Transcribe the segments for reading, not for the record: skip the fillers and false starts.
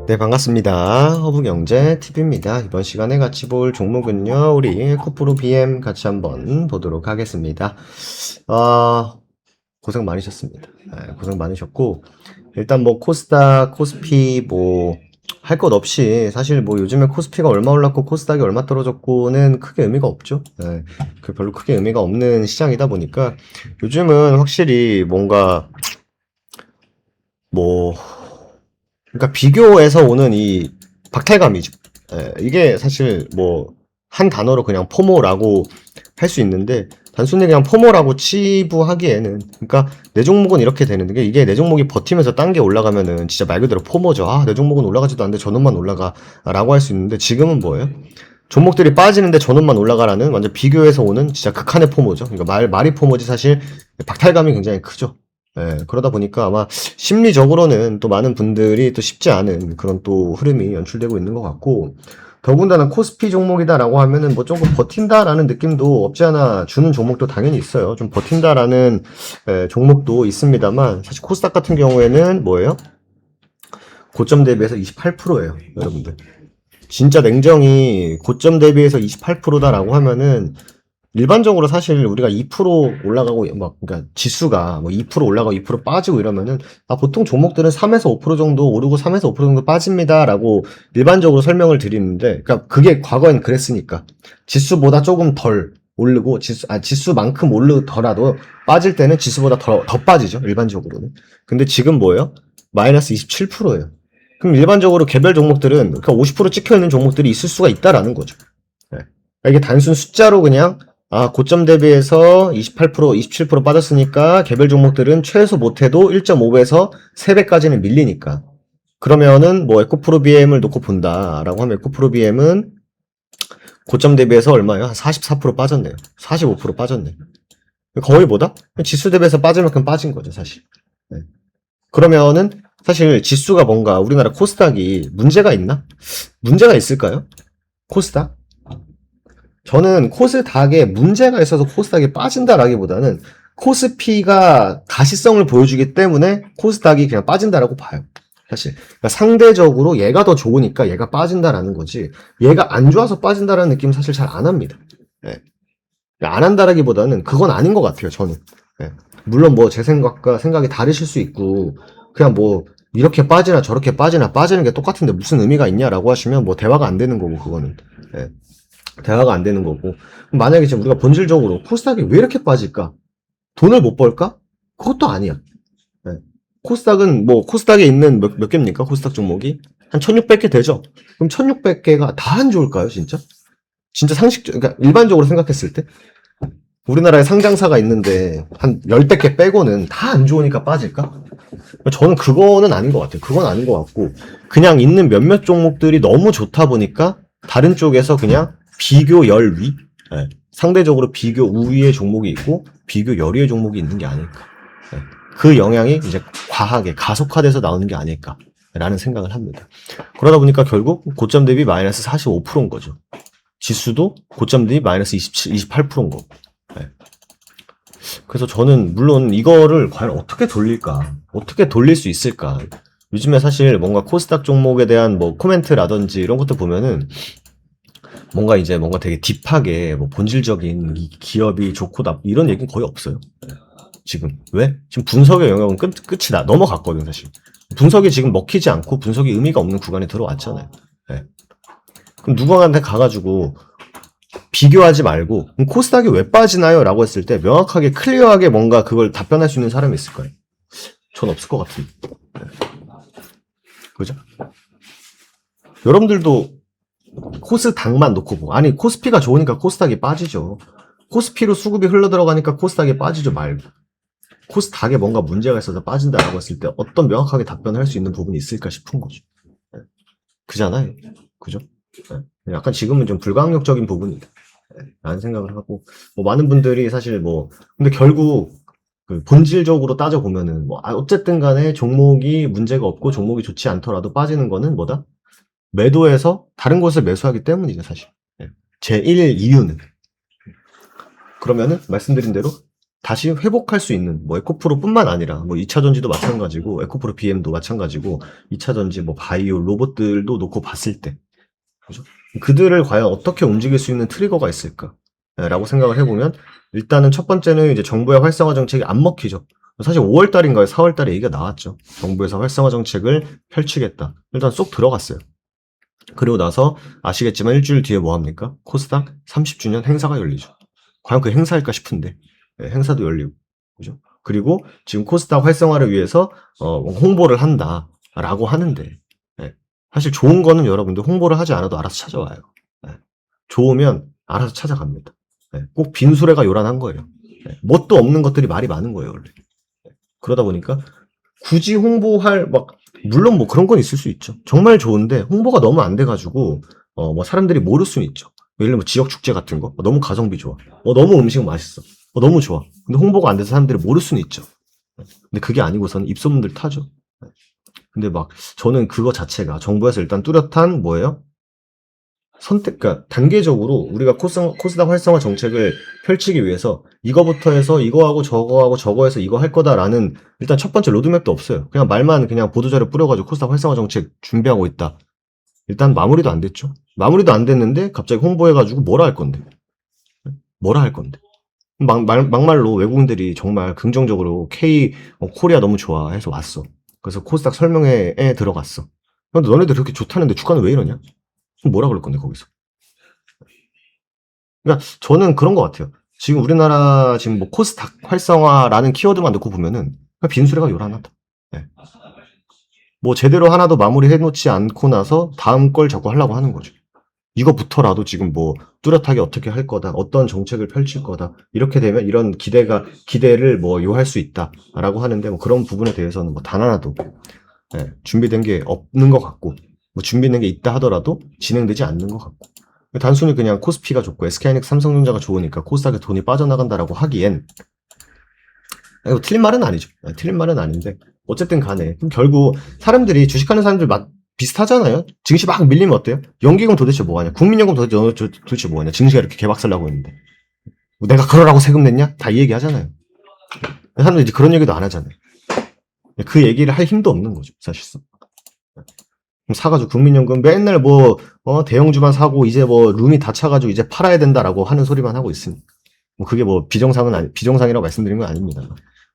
네, 반갑습니다. 허브경제TV입니다. 이번 시간에 같이 볼 종목은요, 우리 코프로 BM 같이 한번 보도록 하겠습니다. 고생 많으셨습니다. 고생 많으셨고, 일단 뭐 코스닥, 코스피 할 것 없이 사실 뭐 요즘에 코스피가 얼마 올랐고 코스닥이 얼마 떨어졌고는 크게 의미가 없죠. 별로 크게 의미가 없는 시장이다 보니까 요즘은 확실히 뭔가 뭐 그러니까 비교에서 오는 이 박탈감이죠. 이게 사실 뭐 한 단어로 그냥 포모라고 할 수 있는데 단순히 그냥 포모라고 치부하기에는 그러니까 내 종목은 이렇게 되는 게 이게 내 종목이 버티면서 딴 게 올라가면은 진짜 말 그대로 포모죠. 내 종목은 올라가지도 않는데 저놈만 올라가라고 할 수 있는데 지금은 뭐예요? 종목들이 빠지는데 저놈만 올라가라는 완전 비교에서 오는 진짜 극한의 포모죠. 그러니까 말이 포모지 사실 박탈감이 굉장히 크죠. 그러다 보니까 아마 심리적으로는 또 많은 분들이 또 쉽지 않은 그런 또 흐름이 연출되고 있는 것 같고, 더군다나 코스피 종목이다라고 하면은 뭐 조금 버틴다라는 느낌도 없지 않아 주는 종목도 당연히 있어요. 좀 버틴다라는 종목도 있습니다만, 사실 코스닥 같은 경우에는 뭐예요? 고점 대비해서 28%예요, 여러분들. 진짜 냉정히 고점 대비해서 28%다라고 하면은 일반적으로 사실 우리가 2% 올라가고 그러니까 지수가 뭐 2% 올라가고 2% 빠지고 이러면은 보통 종목들은 3에서 5% 정도 오르고 3에서 5% 정도 빠집니다라고 일반적으로 설명을 드리는데, 그러니까 그게 과거엔 그랬으니까 지수보다 조금 덜 오르고 지수만큼 오르더라도 빠질 때는 지수보다 더 빠지죠, 일반적으로는. 근데 지금 뭐예요? 마이너스 27%예요. 그럼 일반적으로 개별 종목들은 그러니까 50% 찍혀 있는 종목들이 있을 수가 있다라는 거죠. 네. 그러니까 이게 단순 숫자로 그냥 고점 대비해서 28%, 27% 빠졌으니까 개별 종목들은 최소 못해도 1.5배에서 3배까지는 밀리니까. 그러면은 뭐 에코프로 BM을 놓고 본다라고 하면 에코프로 BM은 고점 대비해서 얼마예요? 한 44% 빠졌네요. 45% 빠졌네. 거의 뭐다? 지수 대비해서 빠질 만큼 빠진 거죠, 사실. 네. 그러면은 사실 지수가 뭔가 우리나라 코스닥이 문제가 있나? 문제가 있을까요? 코스닥? 저는 코스닥에 문제가 있어서 코스닥이 빠진다라기보다는 코스피가 가시성을 보여주기 때문에 코스닥이 그냥 빠진다라고 봐요. 사실 그러니까 상대적으로 얘가 더 좋으니까 얘가 빠진다라는 거지, 얘가 안 좋아서 빠진다라는 느낌 사실 잘 안 합니다. 예. 안 한다라기보다는 그건 아닌 것 같아요, 저는. 예. 물론 뭐 제 생각과 생각이 다르실 수 있고 그냥 뭐 이렇게 빠지나 저렇게 빠지나 빠지는 게 똑같은데 무슨 의미가 있냐라고 하시면 뭐 대화가 안 되는 거고, 그거는. 예. 대화가 안 되는 거고. 만약에 지금 우리가 본질적으로 코스닥이 왜 이렇게 빠질까? 돈을 못 벌까? 그것도 아니야. 네. 코스닥은 뭐 코스닥에 있는 몇 개입니까? 코스닥 종목이 한 1600개 되죠? 그럼 1600개가 다 안 좋을까요, 진짜? 진짜 그러니까 일반적으로 생각했을 때 우리나라에 상장사가 있는데 한 열댓 개 빼고는 다 안 좋으니까 빠질까? 저는 그거는 아닌 것 같아요. 그건 아닌 것 같고, 그냥 있는 몇몇 종목들이 너무 좋다 보니까 다른 쪽에서 그냥 비교 열위, 상대적으로 비교 우위의 종목이 있고 비교 열위의 종목이 있는 게 아닐까. 그 영향이 이제 과하게 가속화돼서 나오는 게 아닐까라는 생각을 합니다. 그러다 보니까 결국 고점 대비 마이너스 45%인 거죠. 지수도 고점 대비 마이너스 28%인 거고. 그래서 저는 물론 이거를 과연 어떻게 돌릴까? 어떻게 돌릴 수 있을까? 요즘에 사실 뭔가 코스닥 종목에 대한 뭐 코멘트라든지 이런 것도 보면은 뭔가 이제 뭔가 되게 딥하게 뭐 본질적인 이 기업이 좋고 나 이런 얘기는 거의 없어요. 지금. 왜? 지금 분석의 영역은 끝이 넘어갔거든, 사실. 분석이 지금 먹히지 않고 분석이 의미가 없는 구간에 들어왔잖아요. 네. 그럼 누구한테 가가지고 비교하지 말고 그럼 코스닥이 왜 빠지나요? 라고 했을 때 명확하게 클리어하게 뭔가 그걸 답변할 수 있는 사람이 있을까요? 전 없을 것 같은데. 네. 그죠? 여러분들도 코스닥만 놓고 보고, 아니 코스피가 좋으니까 코스닥이 빠지죠. 코스피로 수급이 흘러들어가니까 코스닥이 빠지죠 말고, 코스닥에 뭔가 문제가 있어서 빠진다라고 했을 때 어떤 명확하게 답변을 할 수 있는 부분이 있을까 싶은 거죠. 네. 그잖아요. 그죠? 네. 약간 지금은 좀 불가항력적인 부분이다, 라는 생각을 하고, 뭐 많은 분들이 사실 근데 결국 그 본질적으로 따져보면은 어쨌든 간에 종목이 문제가 없고 종목이 좋지 않더라도 빠지는 거는 뭐다? 매도해서 다른 곳을 매수하기 때문이죠, 사실. 제1 이유는. 그러면은 말씀드린 대로 다시 회복할 수 있는 뭐 에코프로뿐만 아니라 뭐 2차 전지도 마찬가지고 에코프로 BM도 마찬가지고 2차 전지 뭐 바이오 로봇들도 놓고 봤을 때 그죠? 그들을 과연 어떻게 움직일 수 있는 트리거가 있을까? 라고 생각을 해보면 일단은 첫 번째는 이제 정부의 활성화 정책이 안 먹히죠. 사실 5월 달인가요? 4월 달에 얘기가 나왔죠. 정부에서 활성화 정책을 펼치겠다. 일단 쏙 들어갔어요. 그리고 나서 아시겠지만 일주일 뒤에 뭐 합니까? 코스닥 30주년 행사가 열리죠. 과연 그 행사일까 싶은데 행사도 열리고 그죠? 그리고 지금 코스닥 활성화를 위해서 홍보를 한다라고 하는데 사실 좋은 거는 여러분들 홍보를 하지 않아도 알아서 찾아와요. 좋으면 알아서 찾아갑니다. 꼭 빈수레가 요란한 거예요. 뭣도 없는 것들이 말이 많은 거예요, 원래. 그러다 보니까 굳이 홍보할 물론 뭐 그런 건 있을 수 있죠. 정말 좋은데 홍보가 너무 안 돼가지고 뭐 사람들이 모를 수는 있죠. 예를 들면 지역 축제 같은 거 너무 가성비 좋아. 너무 음식 맛있어. 너무 좋아. 근데 홍보가 안 돼서 사람들이 모를 수는 있죠. 근데 그게 아니고서는 입소문들 타죠. 근데 저는 그거 자체가 정부에서 일단 뚜렷한 뭐예요? 그러니까 단계적으로 우리가 코스닥 활성화 정책을 펼치기 위해서 이거부터 해서 이거하고 저거하고 저거 해서 이거 할 거다라는 일단 첫 번째 로드맵도 없어요. 그냥 말만 그냥 보도자료 뿌려가지고 코스닥 활성화 정책 준비하고 있다. 일단 마무리도 안 됐죠. 마무리도 안 됐는데 갑자기 홍보해가지고 뭐라 할 건데? 뭐라 할 건데? 막말로 외국인들이 정말 긍정적으로 코리아 너무 좋아 해서 왔어. 그래서 코스닥 설명회에 들어갔어. 근데 너네들 그렇게 좋다는데 주가는 왜 이러냐? 그럼 뭐라 그럴 건데 거기서? 그러니까 저는 그런 것 같아요. 지금 우리나라 지금 뭐 코스닥 활성화라는 키워드만 넣고 보면은 그냥 빈수레가 요란하다. 네. 뭐 제대로 하나도 마무리해 놓지 않고 나서 다음 걸 자꾸 하려고 하는 거죠. 이거부터라도 지금 뭐 뚜렷하게 어떻게 할 거다, 어떤 정책을 펼칠 거다, 이렇게 되면 이런 기대를 뭐 요할 수 있다라고 하는데 뭐 그런 부분에 대해서는 뭐 단 하나도 준비된 게 없는 것 같고, 뭐 준비된 게 있다 하더라도 진행되지 않는 것 같고, 단순히 그냥 코스피가 좋고 SK하이닉스 삼성전자가 좋으니까 코스닥에 돈이 빠져나간다라고 하기엔 틀린 말은 아니죠. 틀린 말은 아닌데 어쨌든 간에 결국 사람들이 주식하는 사람들 비슷하잖아요. 증시 막 밀리면 어때요? 연기금 도대체 뭐하냐? 국민연금 도대체 뭐하냐? 증시가 이렇게 개박살나고 있는데 내가 그러라고 세금 냈냐? 다 이 얘기 하잖아요. 사람들이 이제 그런 얘기도 안 하잖아요. 그 얘기를 할 힘도 없는 거죠, 사실상. 사가지고 국민연금 맨날 대형주만 사고 이제 뭐 룸이 다 차가지고 이제 팔아야 된다라고 하는 소리만 하고 있으니까. 뭐 그게 뭐 비정상이라고 말씀드린 건 아닙니다.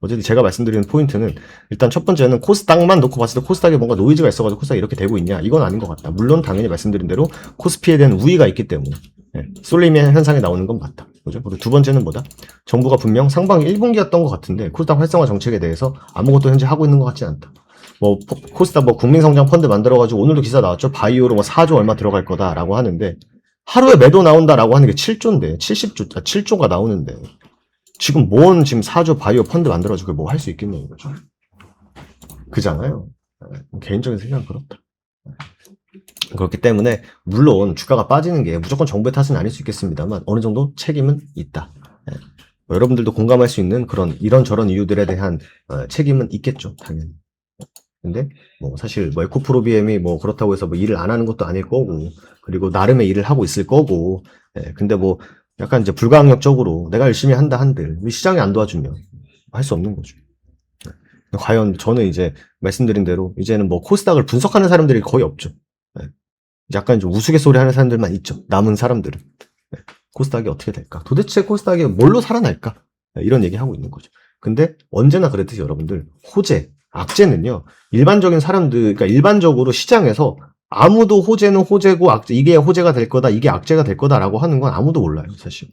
어쨌든 제가 말씀드리는 포인트는 일단 첫 번째는 코스닥만 놓고 봤을 때 코스닥에 뭔가 노이즈가 있어가지고 코스닥이 이렇게 되고 있냐? 이건 아닌 것 같다. 물론 당연히 말씀드린 대로 코스피에 대한 우위가 있기 때문에 쏠림의 현상이 나오는 건 맞다. 그죠? 그리고 두 번째는 뭐다? 정부가 분명 상반기 1분기였던 것 같은데 코스닥 활성화 정책에 대해서 아무것도 현재 하고 있는 것 같지 않다. 코스닥 국민성장 펀드 만들어가지고 오늘도 기사 나왔죠. 바이오로 4조 얼마 들어갈 거다라고 하는데 하루에 매도 나온다라고 하는 게 7조인데 7조가 나오는데 지금 지금 4조 바이오 펀드 만들어주고 뭐 할 수 있겠냐는 거죠. 그잖아요. 개인적인 생각은 그렇다. 그렇기 때문에 물론 주가가 빠지는 게 무조건 정부의 탓은 아닐 수 있겠습니다만 어느 정도 책임은 있다. 여러분들도 공감할 수 있는 그런 이런저런 이유들에 대한 책임은 있겠죠, 당연히. 근데 사실 에코프로 BM이 그렇다고 해서 일을 안 하는 것도 아닐 거고, 그리고 나름의 일을 하고 있을 거고, 근데 약간 이제 불가항력적으로 내가 열심히 한다 한들 시장이 안 도와주면 할 수 없는 거죠. 과연 저는 이제 말씀드린 대로 이제는 코스닥을 분석하는 사람들이 거의 없죠. 약간 좀 우스갯소리 하는 사람들만 있죠. 남은 사람들은. 코스닥이 어떻게 될까? 도대체 코스닥이 뭘로 살아날까? 이런 얘기 하고 있는 거죠. 근데 언제나 그랬듯이 여러분들 악재는요, 일반적인 사람들, 그러니까 일반적으로 시장에서 아무도 호재는 호재고, 이게 호재가 될 거다, 이게 악재가 될 거다라고 하는 건 아무도 몰라요, 사실.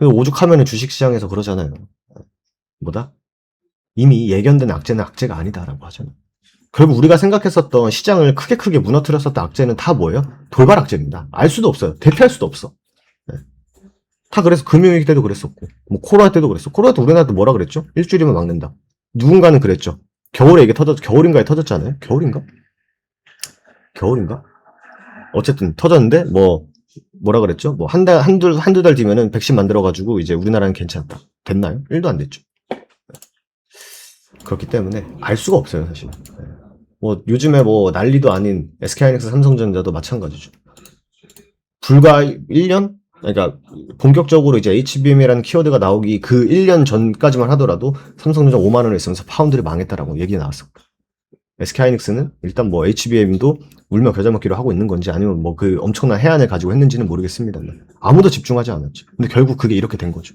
오죽하면 주식시장에서 그러잖아요. 이미 예견된 악재는 악재가 아니다라고 하잖아요. 결국 우리가 생각했었던 시장을 크게 무너뜨렸었던 악재는 다 뭐예요? 돌발 악재입니다. 알 수도 없어요. 대피할 수도 없어. 다 그래서 금융위기 때도 그랬었고, 코로나 때도 그랬어. 코로나 때 우리나라도 뭐라 그랬죠? 일주일이면 막는다. 누군가는 그랬죠. 겨울에 이게 겨울인가에 터졌잖아요. 겨울인가? 어쨌든 터졌는데 뭐라 그랬죠? 한두 달 뒤면은 백신 만들어가지고 이제 우리나라는 괜찮다. 됐나요? 1도 안 됐죠. 그렇기 때문에 알 수가 없어요, 사실. 요즘에 난리도 아닌 SK하이닉스 삼성전자도 마찬가지죠. 불과 1년? 그러니까 본격적으로 이제 HBM이라는 키워드가 나오기 그 1년 전까지만 하더라도 삼성전자 5만 원을 쓰면서 파운드리 망했다라고 얘기 나왔어. SK하이닉스는 일단 뭐 HBM도 울며 겨자 먹기로 하고 있는 건지 아니면 뭐 그 엄청난 해안을 가지고 했는지는 모르겠습니다. 아무도 집중하지 않았죠. 근데 결국 그게 이렇게 된 거죠.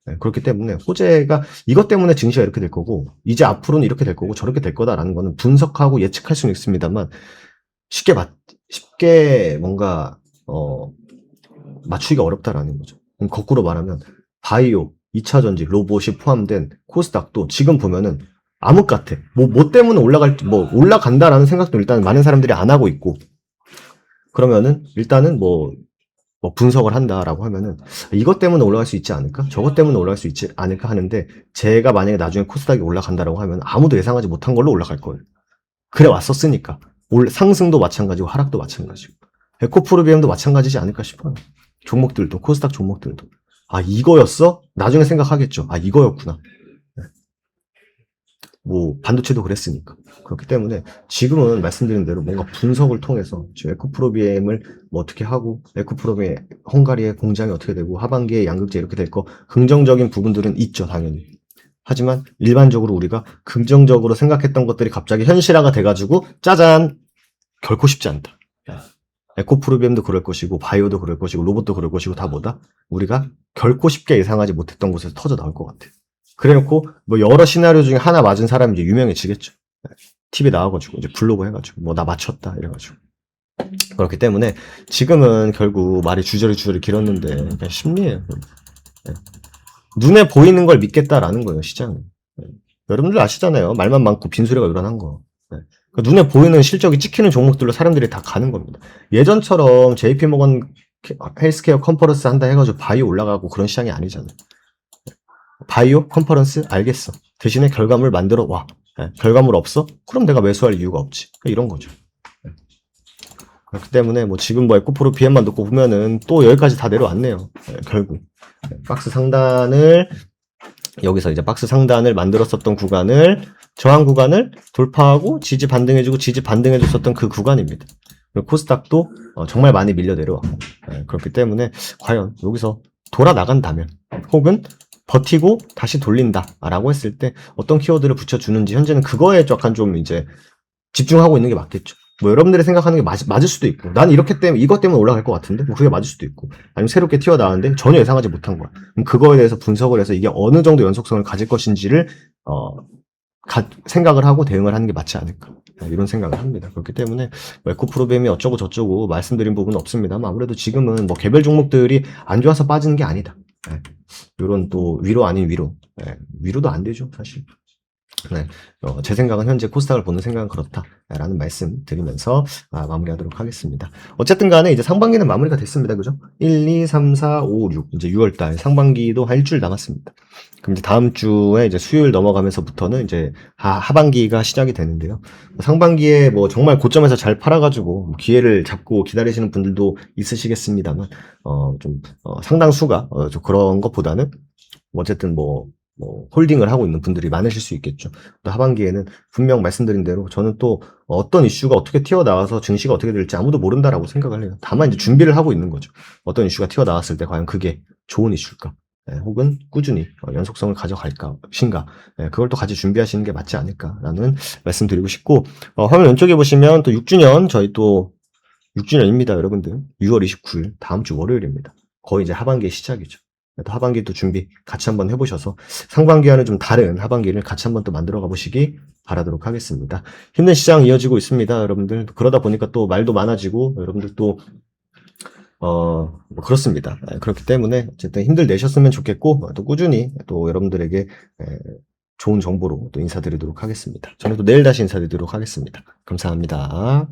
네, 그렇기 때문에 호재가 이것 때문에 증시가 이렇게 될 거고 이제 앞으로는 이렇게 될 거고 저렇게 될 거다라는 거는 분석하고 예측할 수는 있습니다만 쉽게 뭔가 맞추기가 어렵다라는 거죠. 그럼 거꾸로 말하면 바이오, 2차 전지, 로봇이 포함된 코스닥도 지금 보면은 암흑 같아. 뭐 때문에 올라간다라는 생각도 일단 많은 사람들이 안 하고 있고 그러면은 일단은 뭐 분석을 한다라고 하면은 이것 때문에 올라갈 수 있지 않을까? 저것 때문에 올라갈 수 있지 않을까 하는데 제가 만약에 나중에 코스닥이 올라간다라고 하면 아무도 예상하지 못한 걸로 올라갈 거예요. 그래 왔었으니까. 상승도 마찬가지고 하락도 마찬가지고. 에코프로비엠도 마찬가지지 않을까 싶어요. 종목들도 코스닥 종목들도. 아 이거였어? 나중에 생각하겠죠. 아 이거였구나. 뭐 반도체도 그랬으니까. 그렇기 때문에 지금은 말씀드린 대로 뭔가 분석을 통해서 지금 에코프로비엠을 뭐 어떻게 하고 에코프로비엠 헝가리의 공장이 어떻게 되고 하반기에 양극재 이렇게 될 거 긍정적인 부분들은 있죠 당연히. 하지만 일반적으로 우리가 긍정적으로 생각했던 것들이 갑자기 현실화가 돼가지고 짜잔 결코 쉽지 않다. 에코프로비엠도 그럴 것이고 바이오도 그럴 것이고 로봇도 그럴 것이고 다 뭐다? 우리가 결코 쉽게 예상하지 못했던 곳에서 터져 나올 것 같아. 그래놓고 뭐 여러 시나리오 중에 하나 맞은 사람이 이제 유명해지겠죠. TV에 나와가지고 이제 블로그 해가지고 뭐 나 맞췄다 이래가지고. 그렇기 때문에 지금은 결국 말이 주저리 길었는데 그냥 심리예요. 네. 눈에 보이는 걸 믿겠다라는 거예요 시장은. 네. 여러분들 아시잖아요. 말만 많고 빈소리가 요란한 거. 네. 그러니까 눈에 보이는 실적이 찍히는 종목들로 사람들이 다 가는 겁니다. 예전처럼 JP모건 헬스케어 컨퍼런스 한다 해가지고 바이오 올라가고 그런 시장이 아니잖아요. 바이오 컨퍼런스 알겠어. 대신에 결과물 만들어 와. 네. 결과물 없어? 그럼 내가 매수할 이유가 없지. 그러니까 이런 거죠. 네. 그렇기 때문에 뭐 지금 뭐 에코프로 BM만 놓고 보면은 또 여기까지 다 내려왔네요. 네, 결국 박스 상단을 여기서 이제 박스 상단을 만들었었던 구간을 저항 구간을 돌파하고 지지 반등해주고 지지 반등해줬었던 그 구간입니다. 그리고 코스닥도 정말 많이 밀려 내려왔고 그렇기 때문에 과연 여기서 돌아 나간다면 혹은 버티고 다시 돌린다라고 했을 때 어떤 키워드를 붙여주는지 현재는 그거에 약간 좀 이제 집중하고 있는 게 맞겠죠. 뭐 여러분들이 생각하는 게 맞을 수도 있고 나는 이것 때문에 올라갈 것 같은데 뭐 그게 맞을 수도 있고 아니면 새롭게 튀어나왔는데 전혀 예상하지 못한 거야. 그럼 그거에 대해서 분석을 해서 이게 어느 정도 연속성을 가질 것인지를 생각을 하고 대응을 하는 게 맞지 않을까 이런 생각을 합니다. 그렇기 때문에 뭐 에코프로비엠이 어쩌고 저쩌고 말씀드린 부분은 없습니다만 아무래도 지금은 뭐 개별 종목들이 안 좋아서 빠지는 게 아니다. 이런 또 위로 아닌 위로 위로도 안 되죠 사실. 네, 제 생각은 현재 코스닥을 보는 생각은 그렇다라는 말씀 드리면서 마무리하도록 하겠습니다. 어쨌든 간에 이제 상반기는 마무리가 됐습니다. 그죠? 1, 2, 3, 4, 5, 6 이제 6월달 상반기도 한 일주일 남았습니다. 그럼 이제 다음 주에 이제 수요일 넘어가면서부터는 이제 하반기가 시작이 되는데요. 상반기에 뭐 정말 고점에서 잘 팔아가지고 기회를 잡고 기다리시는 분들도 있으시겠습니다만 상당수가 좀 그런 것보다는 어쨌든 뭐 홀딩을 하고 있는 분들이 많으실 수 있겠죠. 또 하반기에는 분명 말씀드린 대로 저는 또 어떤 이슈가 어떻게 튀어나와서 증시가 어떻게 될지 아무도 모른다라고 생각을 해요. 다만 이제 준비를 하고 있는 거죠. 어떤 이슈가 튀어나왔을 때 과연 그게 좋은 이슈일까? 혹은 꾸준히 연속성을 가져갈까, 신가, 그걸 또 같이 준비하시는 게 맞지 않을까라는 말씀 드리고 싶고, 화면 왼쪽에 보시면 또 6주년, 저희 또 6주년입니다, 여러분들. 6월 29일, 다음 주 월요일입니다. 거의 이제 하반기의 시작이죠. 또 하반기도 준비 같이 한번 해보셔서 상반기와는 좀 다른 하반기를 같이 한번 또 만들어 가보시기 바라도록 하겠습니다. 힘든 시장 이어지고 있습니다, 여러분들. 그러다 보니까 또 말도 많아지고 여러분들 또 뭐 그렇습니다. 그렇기 때문에 어쨌든 힘들 내셨으면 좋겠고 또 꾸준히 또 여러분들에게 좋은 정보로 또 인사드리도록 하겠습니다. 저는 또 내일 다시 인사드리도록 하겠습니다. 감사합니다.